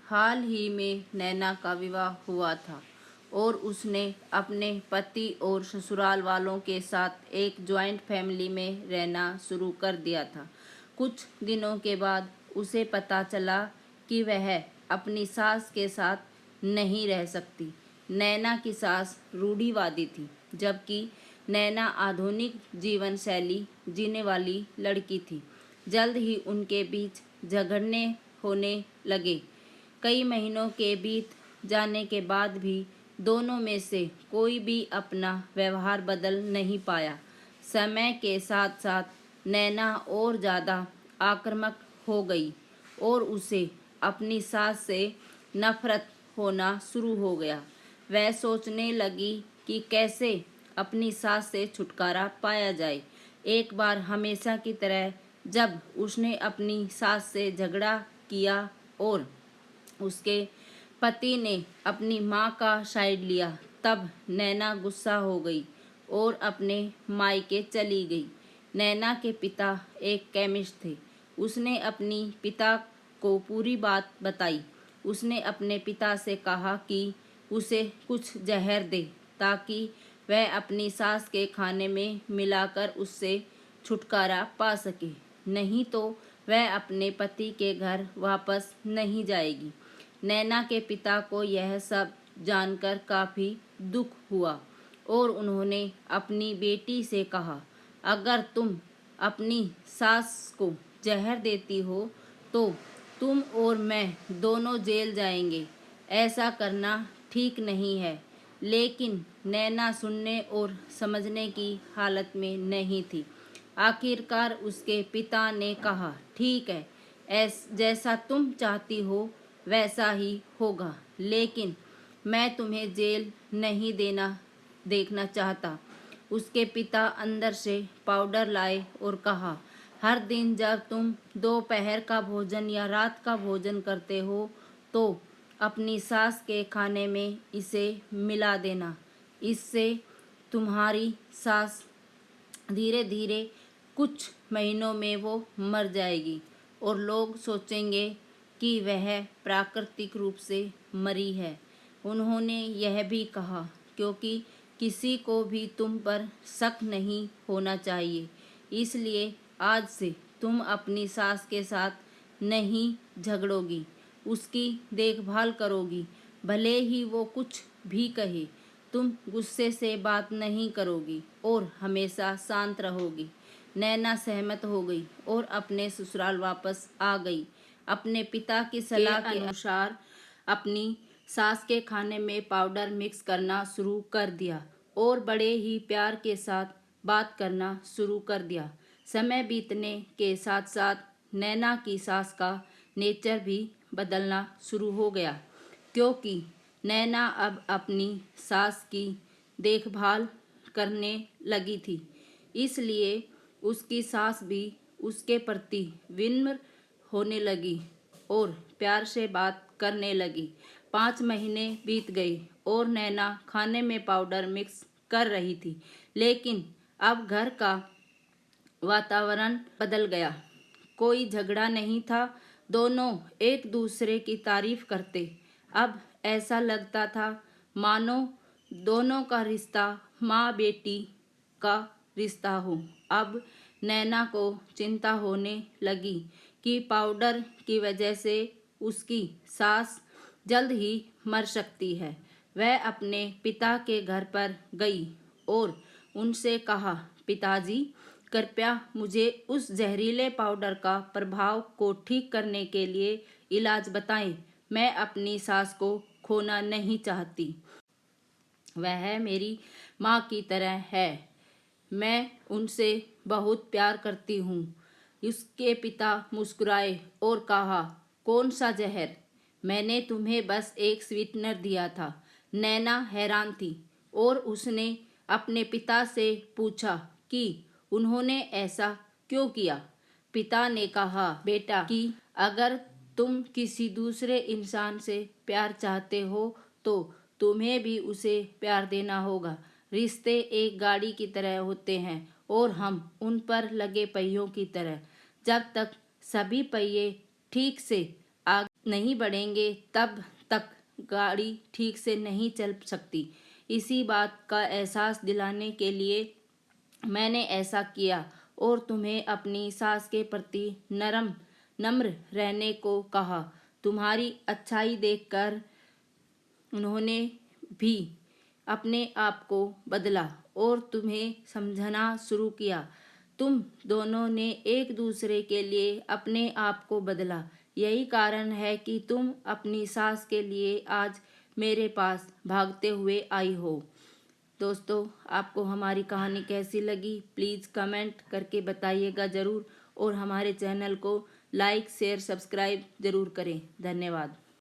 हाल ही में नैना का विवाह हुआ था और उसने अपने पति और ससुराल वालों के साथ एक जॉइंट फैमिली में रहना शुरू कर दिया था। कुछ दिनों के बाद उसे पता चला कि वह अपनी सास के साथ नहीं रह सकती। नैना की सास रूढ़िवादी थी, जबकि नैना आधुनिक जीवन शैली जीने वाली लड़की थी। जल्द ही उनके बीच झगड़ने होने लगे। कई महीनों के बीत जाने के बाद भी दोनों में से कोई भी अपना व्यवहार बदल नहीं पाया। समय के साथ साथ नैना और ज़्यादा आक्रामक हो गई और उसे अपनी सास से नफरत होना शुरू हो गया। वह सोचने लगी कि कैसे अपनी सास से छुटकारा पाया जाए। एक बार हमेशा की तरह जब उसने अपनी सास से झगड़ा किया और उसके पति ने अपनी माँ का साइड लिया, तब नैना गुस्सा हो गई और अपने मायके चली गई। नैना के पिता एक केमिस्ट थे। उसने अपनी पिता को पूरी बात बताई। उसने अपने पिता से कहा कि उसे कुछ जहर दे ताकि वह अपनी सास के खाने में मिलाकर उससे छुटकारा पा सके, नहीं तो वह अपने पति के घर वापस नहीं जाएगी। नैना के पिता को यह सब जानकर काफ़ी दुख हुआ और उन्होंने अपनी बेटी से कहा, अगर तुम अपनी सास को जहर देती हो तो तुम और मैं दोनों जेल जाएंगे। ऐसा करना ठीक नहीं है। लेकिन नैना सुनने और समझने की हालत में नहीं थी। आखिरकार उसके पिता ने कहा, ठीक है, जैसा तुम चाहती हो वैसा ही होगा, लेकिन मैं तुम्हें जेल नहीं देखना चाहता। उसके पिता अंदर से पाउडर लाए और कहा, हर दिन जब तुम दोपहर का भोजन या रात का भोजन करते हो तो अपनी सास के खाने में इसे मिला देना। इससे तुम्हारी सास धीरे धीरे कुछ महीनों में वो मर जाएगी और लोग सोचेंगे कि वह प्राकृतिक रूप से मरी है। उन्होंने यह भी कहा, क्योंकि किसी को भी तुम पर शक नहीं होना चाहिए, इसलिए आज से तुम अपनी सास के साथ नहीं झगड़ोगी, उसकी देखभाल करोगी। भले ही वो कुछ भी कहे, तुम गुस्से से बात नहीं करोगी और हमेशा शांत रहोगी। नैना सहमत हो गई और अपने ससुराल वापस आ गई। अपने पिता की सलाह के अनुसार अपनी सास के खाने में पाउडर मिक्स करना शुरू कर दिया और बड़े ही प्यार के साथ बात करना शुरू कर दिया। समय बीतने के साथ साथ नैना की सास का नेचर भी बदलना शुरू हो गया, क्योंकि नैना अब अपनी सास की देखभाल करने लगी थी। इसलिए उसकी सास भी उसके प्रति विनम्र होने लगी और प्यार से बात करने लगी। 5 महीने बीत गए और नैना खाने में पाउडर मिक्स कर रही थी, लेकिन अब घर का वातावरण बदल गया। कोई झगड़ा नहीं था, दोनों एक दूसरे की तारीफ करते। अब ऐसा लगता था मानो दोनों का रिश्ता माँ बेटी का रिश्ता हो। अब नैना को चिंता होने लगी कि पाउडर की वजह से उसकी सास जल्द ही मर सकती है। वह अपने पिता के घर पर गई और उनसे कहा, पिताजी, कृपया मुझे उस जहरीले पाउडर का प्रभाव को ठीक करने के लिए इलाज बताएं। मैं अपनी सास को खोना नहीं चाहती। वह मेरी माँ की तरह है। मैं उनसे बहुत प्यार करती हूँ। उसके पिता मुस्कुराए और कहा, कौन सा जहर? मैंने तुम्हें बस एक स्वीटनर दिया था। नैना हैरान थी और उसने अपने पिता से पूछा कि उन्होंने ऐसा क्यों किया। पिता ने कहा, बेटा, कि अगर तुम किसी दूसरे इंसान से प्यार चाहते हो तो तुम्हें भी उसे प्यार देना होगा। रिश्ते एक गाड़ी की तरह होते हैं और हम उन पर लगे पहियों की तरह। जब तक सभी पहिए ठीक से आगे नहीं बढ़ेंगे तब तक गाड़ी ठीक से नहीं चल सकती। इसी बात का एहसास दिलाने के लिए मैंने ऐसा किया और तुम्हें अपनी सास के प्रति नम्र रहने को कहा। तुम्हारी अच्छाई देखकर उन्होंने भी अपने आप को बदला और तुम्हें समझना शुरू किया। तुम दोनों ने एक दूसरे के लिए अपने आप को बदला। यही कारण है कि तुम अपनी सास के लिए आज मेरे पास भागते हुए आई हो। दोस्तों, आपको हमारी कहानी कैसी लगी प्लीज़ कमेंट करके बताइएगा ज़रूर, और हमारे चैनल को लाइक शेयर सब्सक्राइब ज़रूर करें। धन्यवाद।